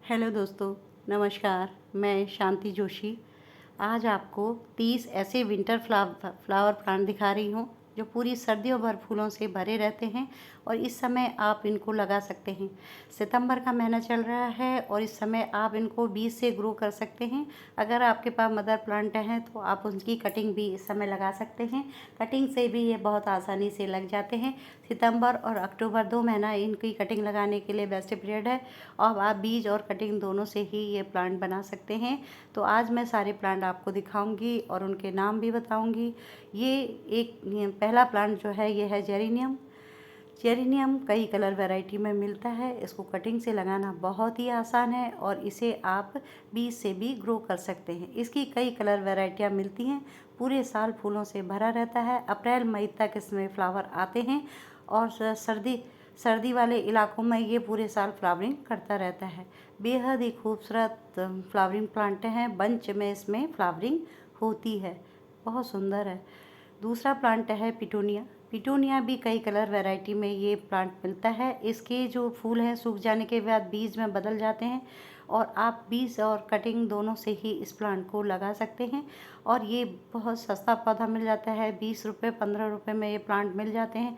Hello दोस्तों, नमस्कार। मैं शांति जोशी आज आपको 30 ऐसे विंटर फ्लावर प्लांट दिखा रही हूँ जो पूरी सर्दियों भर फूलों से भरे रहते हैं और इस समय आप इनको लगा सकते हैं। सितंबर का महीना चल रहा है और इस समय आप इनको बीज से ग्रो कर सकते हैं। अगर आपके पास मदर प्लांट हैं तो आप उनकी कटिंग भी इस समय लगा सकते हैं। कटिंग से भी ये बहुत आसानी से लग जाते हैं। सितंबर और अक्टूबर 2 महीना इनकी कटिंग लगाने के लिए बेस्ट पीरियड है और आप बीज और कटिंग दोनों से ही ये प्लांट बना सकते हैं। तो आज मैं सारे प्लांट आपको दिखाऊंगी और उनके नाम भी बताऊंगी। ये पहला प्लांट जो है ये है जेरेनियम। जेरेनियम कई कलर वैरायटी में मिलता है। इसको कटिंग से लगाना बहुत ही आसान है और इसे आप बीज से भी ग्रो कर सकते हैं। इसकी कई कलर वैरायटियाँ मिलती हैं। पूरे साल फूलों से भरा रहता है। अप्रैल मई तक इसमें फ्लावर आते हैं और सर्दी वाले इलाकों में ये पूरे साल फ्लावरिंग करता रहता है। बेहद ही खूबसूरत फ्लावरिंग प्लांट हैं। बंच में इसमें फ्लावरिंग होती है, बहुत सुंदर है। दूसरा प्लांट है पिटूनिया। पिटूनिया भी कई कलर वैरायटी में ये प्लांट मिलता है। इसके जो फूल हैं सूख जाने के बाद बीज में बदल जाते हैं और आप बीज और कटिंग दोनों से ही इस प्लांट को लगा सकते हैं। और ये बहुत सस्ता पौधा मिल जाता है, 20 रुपये 15 रुपये में ये प्लांट मिल जाते हैं।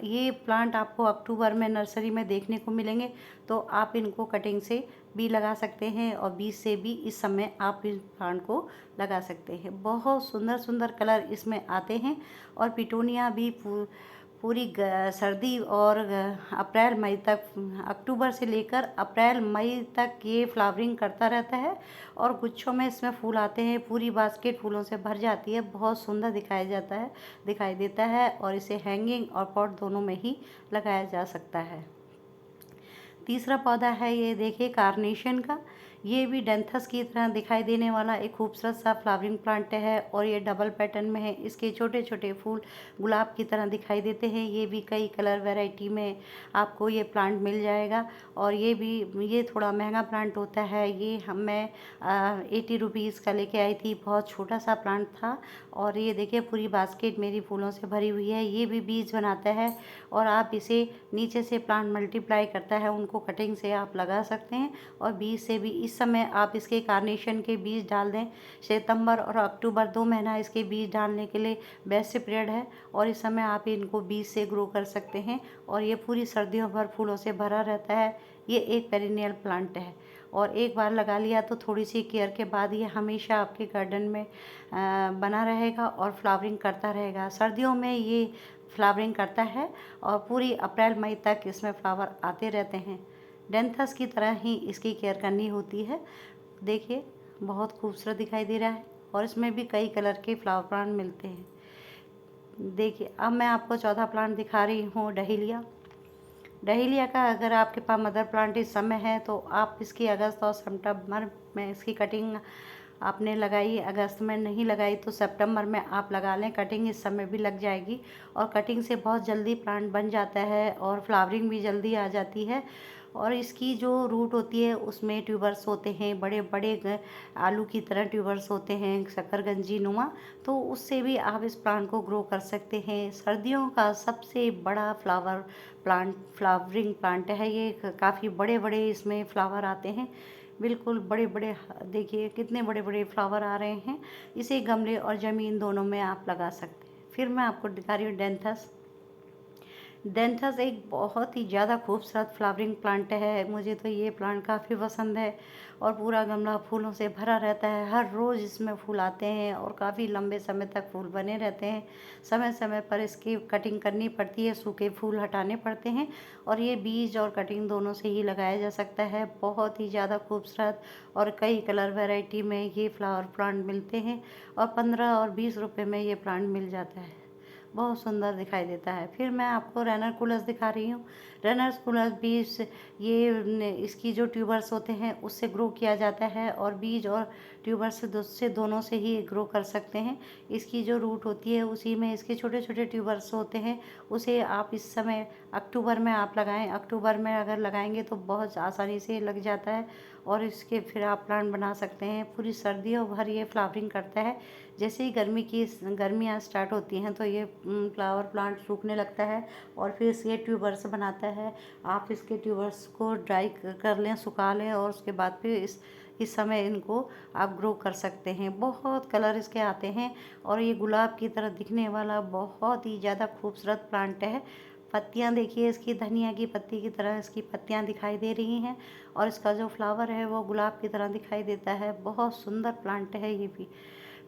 ये प्लांट आपको अक्टूबर में नर्सरी में देखने को मिलेंगे, तो आप इनको कटिंग से भी लगा सकते हैं और बीज से भी इस समय आप इस प्लांट को लगा सकते हैं। बहुत सुंदर सुंदर कलर इसमें आते हैं और पिटूनिया भी पूरी सर्दी और अप्रैल मई तक, अक्टूबर से लेकर अप्रैल मई तक ये फ्लावरिंग करता रहता है और गुच्छों में इसमें फूल आते हैं। पूरी बास्केट फूलों से भर जाती है। बहुत सुंदर दिखाई देता है और इसे हैंगिंग और पॉट दोनों में ही लगाया जा सकता है। तीसरा पौधा है ये देखिए कार्नेशन का। ये भी डेंथस की तरह दिखाई देने वाला एक खूबसूरत सा फ्लावरिंग प्लांट है और ये डबल पैटर्न में है। इसके छोटे छोटे फूल गुलाब की तरह दिखाई देते हैं। ये भी कई कलर वैरायटी में आपको ये प्लांट मिल जाएगा और ये थोड़ा महंगा प्लांट होता है। ये मैं 80 रुपीज़ का लेके आई थी। बहुत छोटा सा प्लांट था और ये देखिए पूरी बास्केट मेरी फूलों से भरी हुई है। ये भी बीज बनाता है और आप इसे नीचे से प्लांट मल्टीप्लाई करता है, उनको कटिंग से आप लगा सकते हैं और बीज से भी। इस समय आप इसके कार्नेशन के बीज डाल दें। सितंबर और अक्टूबर 2 महीना इसके बीज डालने के लिए बेस्ट पीरियड है और इस समय आप इनको बीज से ग्रो कर सकते हैं और ये पूरी सर्दियों भर फूलों से भरा रहता है। ये एक पेरिनियल प्लांट है और एक बार लगा लिया तो थोड़ी सी केयर के बाद ये हमेशा आपके गार्डन में बना रहेगा और फ्लावरिंग करता रहेगा। सर्दियों में ये फ्लावरिंग करता है और पूरी अप्रैल मई तक इसमें फ्लावर आते रहते हैं। डेंथस की तरह ही इसकी केयर करनी होती है। देखिए बहुत खूबसूरत दिखाई दे रहा है और इसमें भी कई कलर के फ्लावर प्लांट मिलते हैं। देखिए अब मैं आपको चौथा प्लांट दिखा रही हूँ, डहेलिया। डहेलिया का अगर आपके पास मदर प्लांट इस समय है तो आप इसकी अगस्त और सितंबर में इसकी कटिंग आपने लगाई। अगस्त में नहीं लगाई तो सितंबर में आप लगा लें। कटिंग इस समय भी लग जाएगी और कटिंग से बहुत जल्दी प्लांट बन जाता है और फ्लावरिंग भी जल्दी आ जाती है। और इसकी जो रूट होती है उसमें ट्यूबर्स होते हैं, बड़े बड़े आलू की तरह ट्यूबर्स होते हैं, शकरकंजी नुमा। तो उससे भी आप इस प्लांट को ग्रो कर सकते हैं। सर्दियों का सबसे बड़ा फ्लावरिंग प्लांट है ये। काफ़ी बड़े बड़े इसमें फ्लावर आते हैं, बिल्कुल बड़े बड़े। देखिए कितने बड़े बड़े फ्लावर आ रहे हैं। इसे गमले और ज़मीन दोनों में आप लगा सकते हैं। फिर मैं आपको दिखा रही हूँ डेंथस। डेंथस एक बहुत ही ज़्यादा खूबसूरत फ्लावरिंग प्लांट है। मुझे तो ये प्लांट काफ़ी पसंद है और पूरा गमला फूलों से भरा रहता है। हर रोज़ इसमें फूल आते हैं और काफ़ी लंबे समय तक फूल बने रहते हैं। समय समय पर इसकी कटिंग करनी पड़ती है, सूखे फूल हटाने पड़ते हैं और ये बीज और कटिंग दोनों से ही लगाया जा सकता है। बहुत ही ज़्यादा खूबसूरत और कई कलर वैरायटी में ये फ्लावर प्लांट मिलते हैं और 15 और 20 रुपये में ये प्लांट मिल जाता है। बहुत सुंदर दिखाई देता है। फिर मैं आपको रनर कूलर्स दिखा रही हूँ। रनर्स कूलर्स भी इसकी जो ट्यूबर्स होते हैं उससे ग्रो किया जाता है और बीज और ट्यूबर्स से दोनों से ही ग्रो कर सकते हैं। इसकी जो रूट होती है उसी में इसके छोटे छोटे ट्यूबर्स होते हैं। उसे आप इस समय अक्टूबर में आप लगाएं। अक्टूबर में अगर लगाएंगे तो बहुत आसानी से लग जाता है और इसके फिर आप प्लांट बना सकते हैं। पूरी सर्दियों भर ये फ्लावरिंग करता है। जैसे ही गर्मियाँ स्टार्ट होती हैं तो ये फ्लावर प्लांट सूखने लगता है और फिर इसके ट्यूबर्स बनाता है। आप इसके ट्यूबर्स को ड्राई कर लें, सुखा लें और उसके बाद फिर इस समय इनको आप ग्रो कर सकते हैं। बहुत कलर इसके आते हैं और ये गुलाब की तरह दिखने वाला बहुत ही ज़्यादा खूबसूरत प्लांट है। पत्तियां देखिए इसकी धनिया की पत्ती की तरह इसकी पत्तियां दिखाई दे रही हैं और इसका जो फ्लावर है वो गुलाब की तरह दिखाई देता है। बहुत सुंदर प्लांट है ये भी।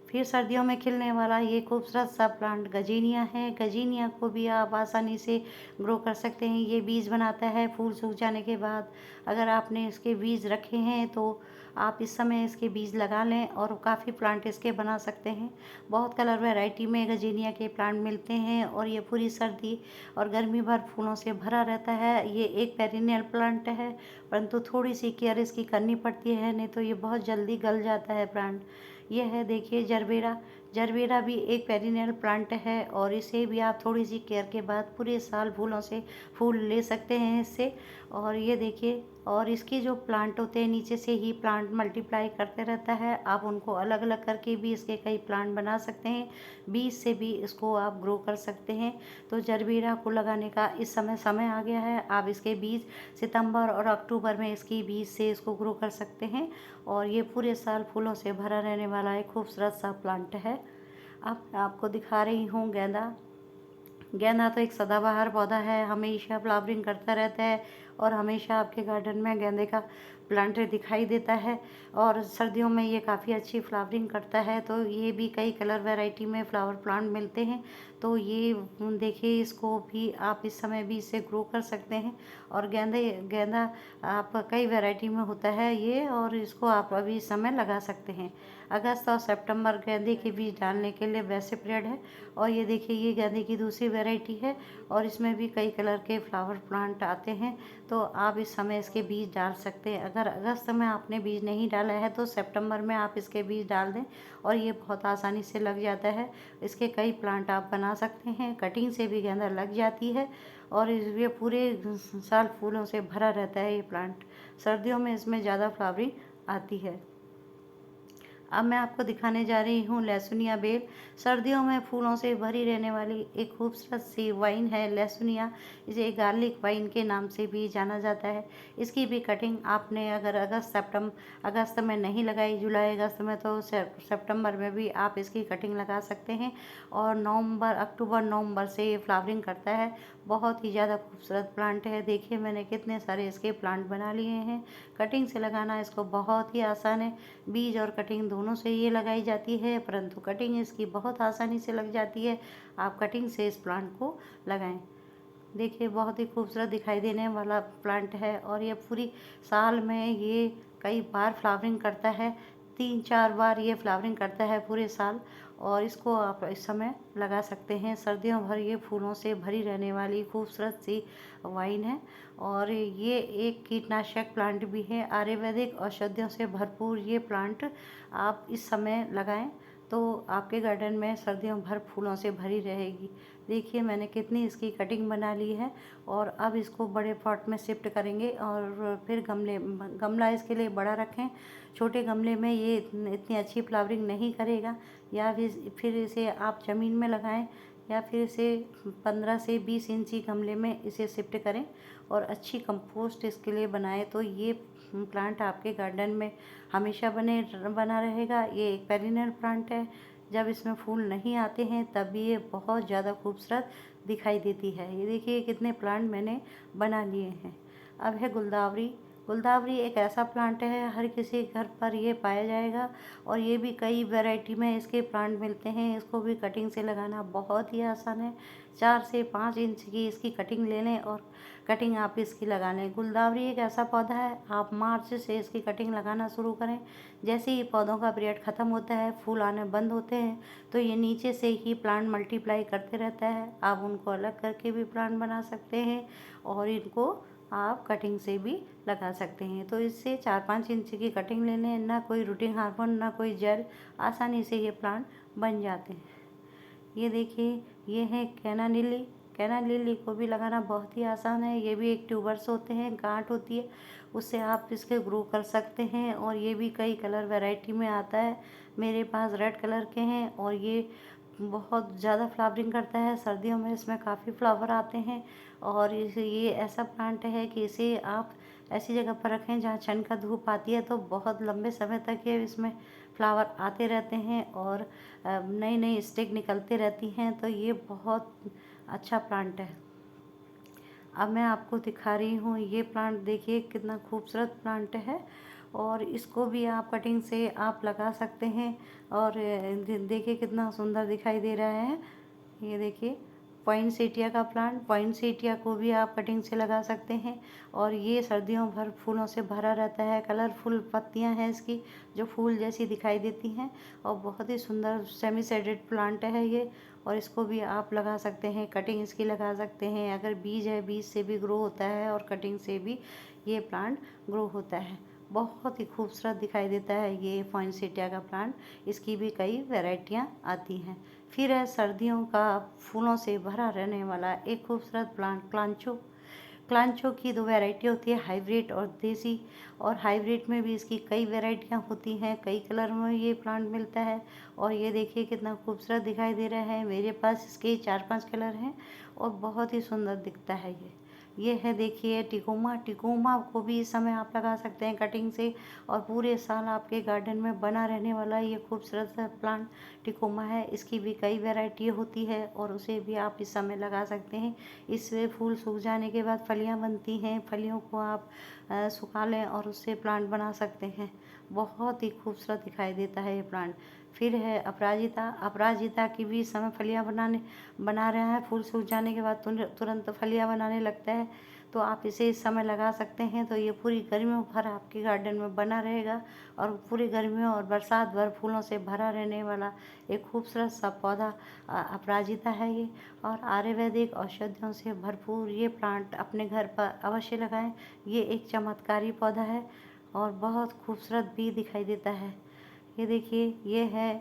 फिर सर्दियों में खिलने वाला ये खूबसूरत सा प्लांट गजीनिया है। गजीनिया को भी आप आसानी से ग्रो कर सकते हैं। ये बीज बनाता है फूल सूख जाने के बाद। अगर आपने इसके बीज रखे हैं तो आप इस समय इसके बीज लगा लें और काफ़ी प्लांट इसके बना सकते हैं। बहुत कलर वैरायटी में गजीनिया के प्लांट मिलते हैं और ये पूरी सर्दी और गर्मी भर फूलों से भरा रहता है। ये एक पेरिनियल प्लांट है, परंतु थोड़ी सी केयर इसकी करनी पड़ती है, नहीं तो ये बहुत जल्दी गल जाता है प्लांट। ये है देखिए जरबेरा। जरबेरा भी एक पेरिनियल प्लांट है और इसे भी आप थोड़ी सी केयर के बाद पूरे साल फूलों से फूल ले सकते हैं इससे। और ये देखिए, और इसके जो प्लांट होते हैं नीचे से ही प्लांट मल्टीप्लाई करते रहता है। आप उनको अलग अलग करके भी इसके कई प्लांट बना सकते हैं। बीज से भी इसको आप ग्रो कर सकते हैं। तो जरबेरा को लगाने का इस समय आ गया है। आप इसके बीज सितंबर और अक्टूबर में इसकी बीज से इसको ग्रो कर सकते हैं और ये पूरे साल फूलों से भरा रहने वाला एक खूबसूरत सा प्लांट है। अब मैं आपको दिखा रही हूँ गेंदा। गेंदा तो एक सदाबहार पौधा है, हमेशा फ्लावरिंग करता रहता है और हमेशा आपके गार्डन में गेंदे का प्लांट दिखाई देता है और सर्दियों में ये काफ़ी अच्छी फ्लावरिंग करता है। तो ये भी कई कलर वैरायटी में फ्लावर प्लांट मिलते हैं। तो ये देखिए, इसको भी आप इस समय भी इसे ग्रो कर सकते हैं। और गेंदा आप कई वैरायटी में होता है ये, और इसको आप अभी इस समय लगा सकते हैं। अगस्त और सितंबर गेंदे के बीज डालने के लिए बेस्ट पीरियड है। और ये देखिए, ये गेंदे की दूसरी वैरायटी है और इसमें भी कई कलर के फ्लावर प्लांट आते हैं। तो आप इस समय इसके बीज डाल सकते हैं। अगर अगस्त में आपने बीज नहीं डाला है तो सितंबर में आप इसके बीज डाल दें और ये बहुत आसानी से लग जाता है। इसके कई प्लांट आप बना सकते हैं। कटिंग से भी गेंदा लग जाती है और ये पूरे साल फूलों से भरा रहता है ये प्लांट। सर्दियों में इसमें ज़्यादा फ्लावरिंग आती है। अब मैं आपको दिखाने जा रही हूँ लहसुनिया बेल। सर्दियों में फूलों से भरी रहने वाली एक खूबसूरत सी वाइन है लहसुनिया। इसे गार्लिक वाइन के नाम से भी जाना जाता है। इसकी भी कटिंग आपने अगर अगस्त में नहीं लगाई, जुलाई अगस्त में, तो सितंबर में भी आप इसकी कटिंग लगा सकते हैं। और अक्टूबर नवंबर से ये फ्लावरिंग करता है। बहुत ही ज़्यादा खूबसूरत प्लांट है। देखिए, मैंने कितने सारे इसके प्लांट बना लिए हैं। कटिंग से लगाना इसको बहुत ही आसान है। बीज और कटिंग दोनों से ये लगाई जाती है, परंतु कटिंग इसकी बहुत आसानी से लग जाती है। आप कटिंग से इस प्लांट को लगाएं। देखिए, बहुत ही खूबसूरत दिखाई देने वाला प्लांट है और ये पूरी साल में ये कई बार फ्लावरिंग करता है। 3-4 बार ये फ्लावरिंग करता है पूरे साल और इसको आप इस समय लगा सकते हैं। सर्दियों भर ये फूलों से भरी रहने वाली खूबसूरत सी वाइन है। और ये एक कीटनाशक प्लांट भी है। आयुर्वेदिक औषधियों से भरपूर ये प्लांट आप इस समय लगाएं तो आपके गार्डन में सर्दियों भर फूलों से भरी रहेगी। देखिए, मैंने कितनी इसकी कटिंग बना ली है और अब इसको बड़े पॉट में शिफ्ट करेंगे और फिर गमला इसके लिए बड़ा रखें। छोटे गमले में ये इतनी अच्छी फ्लावरिंग नहीं करेगा। या फिर इसे आप ज़मीन में लगाएं या फिर इसे 15 से 20 इंची गमले में इसे शिफ्ट करें और अच्छी कंपोस्ट इसके लिए बनाएं तो ये प्लांट आपके गार्डन में हमेशा बना रहेगा। ये एक पेरिनियल प्लांट है। जब इसमें फूल नहीं आते हैं तब भी ये बहुत ज़्यादा खूबसूरत दिखाई देती है। ये देखिए, कितने प्लांट मैंने बना लिए हैं। अब है गुलदावरी। गुलदावरी एक ऐसा प्लांट है, हर किसी घर पर ये पाया जाएगा और ये भी कई वैरायटी में इसके प्लांट मिलते हैं। इसको भी कटिंग से लगाना बहुत ही आसान है। 4 से 5 इंच की इसकी कटिंग ले लें और कटिंग आप इसकी लगा लें। गुलदावरी एक ऐसा पौधा है, आप मार्च से इसकी कटिंग लगाना शुरू करें। जैसे ही पौधों का पीरियड ख़त्म होता है, फूल आने बंद होते हैं, तो ये नीचे से ही प्लांट मल्टीप्लाई करते रहता है। आप उनको अलग करके भी प्लांट बना सकते हैं और इनको आप कटिंग से भी लगा सकते हैं। तो इससे 4-5 इंच की कटिंग ले लें। ना कोई रूटिंग हार्मोन, ना कोई जड़, आसानी से ये प्लांट बन जाते हैं। ये देखिए, ये है कैना लिली। कैना लिली को भी लगाना बहुत ही आसान है। ये भी एक ट्यूबर्स होते हैं, गांठ होती है, उससे आप इसके ग्रो कर सकते हैं और ये भी कई कलर वैरायटी में आता है। मेरे पास रेड कलर के हैं और ये बहुत ज़्यादा फ्लावरिंग करता है। सर्दियों में इसमें काफ़ी फ्लावर आते हैं और ये ऐसा प्लांट है कि इसे आप ऐसी जगह पर रखें जहाँ छन का धूप आती है, तो बहुत लंबे समय तक ये इसमें फ्लावर आते रहते हैं और नई नई स्टिक निकलती रहती हैं। तो ये बहुत अच्छा प्लांट है। अब मैं आपको दिखा रही हूँ ये प्लांट, देखिए कितना खूबसूरत प्लांट है और इसको भी आप कटिंग से आप लगा सकते हैं। और देखिए कितना सुंदर दिखाई दे रहा है। ये देखिए पॉइंसेटिया का प्लांट, पॉइंसेटिया को भी आप कटिंग से लगा सकते हैं और ये सर्दियों भर फूलों से भरा रहता है। कलरफुल पत्तियां हैं इसकी जो फूल जैसी दिखाई देती हैं और बहुत ही सुंदर सेमी शेडेड प्लांट है ये। और इसको भी आप लगा सकते हैं, कटिंग इसकी लगा सकते हैं। अगर बीज है, बीज से भी ग्रो होता है और कटिंग से भी ये प्लांट ग्रो होता है। बहुत ही खूबसूरत दिखाई देता है ये पॉइंसेटिया का प्लांट। इसकी भी कई वैरायटियाँ आती हैं। फिर है सर्दियों का फूलों से भरा रहने वाला एक खूबसूरत प्लांट क्लांचो। क्लांचो की दो वैरायटी होती है, हाइब्रिड और देसी। और हाइब्रिड में भी इसकी कई वैरायटियाँ होती हैं, कई कलर में ये प्लांट मिलता है। और ये देखिए कितना खूबसूरत दिखाई दे रहा है। मेरे पास इसके 4-5 कलर हैं और बहुत ही सुंदर दिखता है ये है देखिए टिकोमा। टिकोमा को भी इस समय आप लगा सकते हैं कटिंग से और पूरे साल आपके गार्डन में बना रहने वाला ये खूबसूरत सा प्लांट टिकोमा है। इसकी भी कई वैरायटी होती है और उसे भी आप इस समय लगा सकते हैं। इससे फूल सूख जाने के बाद फलियां बनती हैं, फलियों को आप सुखा लें और उससे प्लांट बना सकते हैं। बहुत ही खूबसूरत दिखाई देता है ये प्लांट। फिर है अपराजिता। अपराजिता की भी इस समय फलियां बना रहे हैं। फूल सूख जाने के बाद तुरंत फलियां बनाने लगता है, तो आप इसे इस समय लगा सकते हैं। तो ये पूरी गर्मियों भर आपके गार्डन में बना रहेगा और पूरी गर्मियों और बरसात भर फूलों से भरा रहने वाला एक खूबसूरत सा पौधा अपराजिता है ये। और आयुर्वेदिक औषधियों से भरपूर ये प्लांट अपने घर पर अवश्य लगाएं। ये एक चमत्कारी पौधा है और बहुत खूबसूरत भी दिखाई देता है। ये देखिए ये है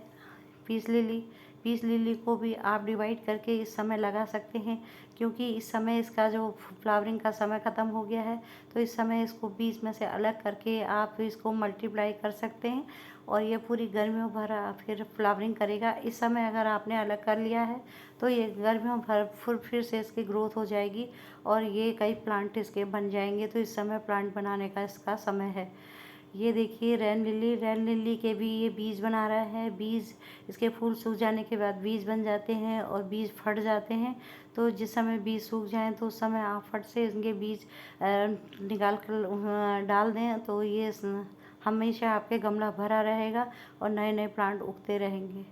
पीस लिली। पीस लिली को भी आप डिवाइड करके इस समय लगा सकते हैं, क्योंकि इस समय इसका जो फ्लावरिंग का समय ख़त्म हो गया है। तो इस समय इसको बीज में से अलग करके आप इसको मल्टीप्लाई कर सकते हैं और ये पूरी गर्मियों भर फिर फ्लावरिंग करेगा। इस समय अगर आपने अलग कर लिया है तो ये गर्मियों भर फिर से इसकी ग्रोथ हो जाएगी और ये कई प्लांट इसके बन जाएंगे। तो इस समय प्लांट बनाने का इसका समय है। ये देखिए रैन लिली। रैन लिली के भी ये बीज बना रहा है। बीज इसके फूल सूख जाने के बाद बीज बन जाते हैं और बीज फट जाते हैं। तो जिस समय बीज सूख जाएं तो उस समय आप फट से इनके बीज निकाल कर डाल दें, तो ये हमेशा आपके गमला भरा रहेगा और नए नए प्लांट उगते रहेंगे।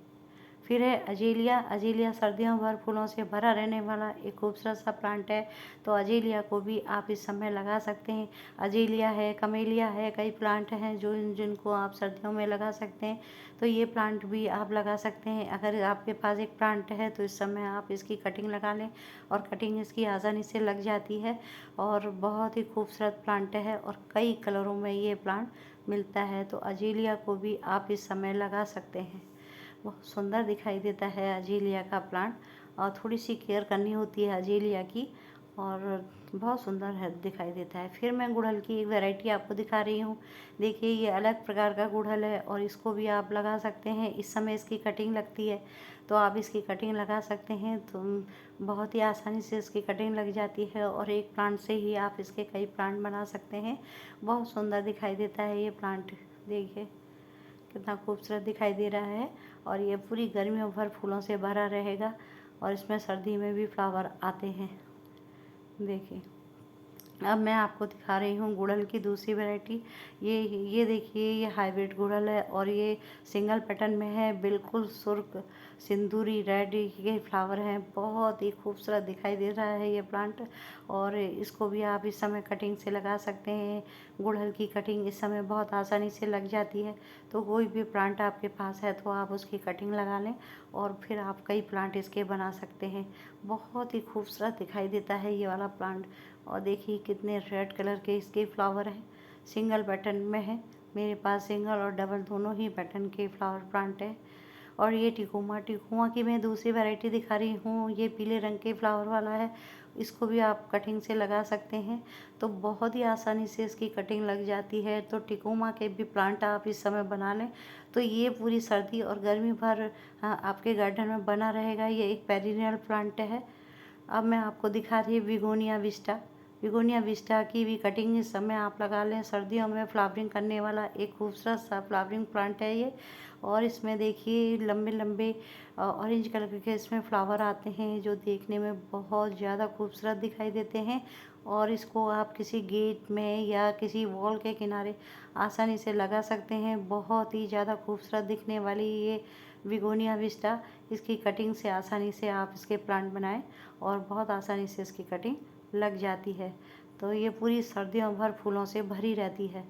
फिर है अजेलिया। अजेलिया सर्दियों भर फूलों से भरा रहने वाला एक खूबसूरत सा प्लांट है। तो अजेलिया को भी आप इस समय लगा सकते हैं। अजेलिया है, कमेलिया है, कई प्लांट हैं जो जिनको आप सर्दियों में लगा सकते हैं। तो ये प्लांट भी आप लगा सकते हैं। अगर आपके पास एक प्लांट है तो इस समय आप इसकी कटिंग लगा लें और कटिंग इसकी आसानी से लग जाती है और बहुत ही खूबसूरत प्लांट है और कई कलरों में ये प्लांट मिलता है। तो अजेलिया को भी आप इस समय लगा सकते हैं। बहुत सुंदर दिखाई देता है अजेलिया का प्लांट और थोड़ी सी केयर करनी होती है अजेलिया की और बहुत सुंदर है दिखाई देता है। फिर मैं गुड़हल की एक वैरायटी आपको दिखा रही हूँ। देखिए ये अलग प्रकार का गुड़हल है और इसको भी आप लगा सकते हैं। इस समय इसकी कटिंग लगती है तो आप इसकी कटिंग लगा सकते हैं। तो बहुत ही आसानी से इसकी कटिंग लग जाती है और एक प्लांट से ही आप इसके कई प्लांट बना सकते हैं। बहुत सुंदर दिखाई देता है ये प्लांट। देखिए कितना खूबसूरत दिखाई दे रहा है और ये पूरी गर्मियों भर फूलों से भरा रहेगा और इसमें सर्दी में भी फ्लावर आते हैं। देखिए अब मैं आपको दिखा रही हूँ गुड़हल की दूसरी वैरायटी। ये देखिए ये हाइब्रिड गुड़हल है और ये सिंगल पैटर्न में है। बिल्कुल सुर्ख सिंदूरी रेड ये फ्लावर हैं। बहुत ही खूबसूरत दिखाई दे रहा है ये प्लांट और इसको भी आप इस समय कटिंग से लगा सकते हैं। गुड़हल की कटिंग इस समय बहुत आसानी से लग जाती है। तो कोई भी प्लांट आपके पास है तो आप उसकी कटिंग लगा लें और फिर आप कई प्लांट इसके बना सकते हैं। बहुत ही खूबसूरत दिखाई देता है ये वाला प्लांट। और देखिए कितने रेड कलर के इसके फ्लावर हैं। सिंगल पैटर्न में है। मेरे पास सिंगल और डबल दोनों ही पैटर्न के फ्लावर प्लांट है और ये टिकोमा की मैं दूसरी वैरायटी दिखा रही हूँ। ये पीले रंग के फ्लावर वाला है, इसको भी आप कटिंग से लगा सकते हैं। तो बहुत ही आसानी से इसकी कटिंग लग जाती है। तो टिकोमा के भी प्लांट आप इस समय बना लें तो ये पूरी सर्दी और गर्मी भर आपके गार्डन में बना रहेगा। ये एक पेरिनियल प्लांट है। अब मैं आपको दिखा रही हूँ बिगोनिया विस्टा की भी कटिंग इस समय आप लगा लें। सर्दियों में फ्लावरिंग करने वाला एक खूबसूरत सा फ्लावरिंग प्लांट है ये। और इसमें देखिए लंबे लंबे ऑरेंज कलर के इसमें फ्लावर आते हैं जो देखने में बहुत ज़्यादा खूबसूरत दिखाई देते हैं। और इसको आप किसी गेट में या किसी वॉल के किनारे आसानी से लगा सकते हैं। बहुत ही ज़्यादा खूबसूरत दिखने वाली ये बिगोनिया विस्टा, इसकी कटिंग से आसानी से आप इसके प्लांट बनाएं और बहुत आसानी से इसकी कटिंग लग जाती है। तो ये पूरी सर्दियों भर फूलों से भरी रहती है।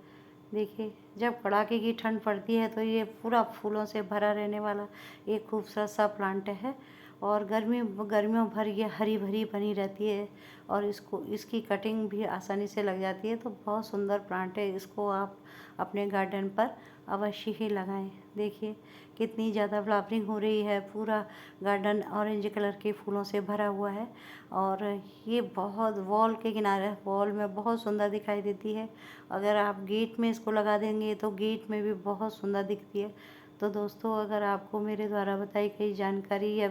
देखिए जब कड़ाके की ठंड पड़ती है तो ये पूरा फूलों से भरा रहने वाला एक खूबसूरत सा प्लांट है। और गर्मियों भर ये हरी भरी बनी रहती है और इसकी कटिंग भी आसानी से लग जाती है। तो बहुत सुंदर प्लांट है, इसको आप अपने गार्डन पर अवश्य ही लगाएं। देखिए कितनी ज़्यादा फ्लावरिंग हो रही है, पूरा गार्डन ऑरेंज कलर के फूलों से भरा हुआ है। और ये बहुत वॉल में बहुत सुंदर दिखाई देती है। अगर आप गेट में इसको लगा देंगे तो गेट में भी बहुत सुंदर दिखती है। तो दोस्तों अगर आपको मेरे द्वारा बताई गई जानकारी या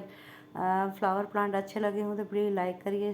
फ्लावर प्लांट अच्छे लगे हों तो प्लीज़ लाइक करिए।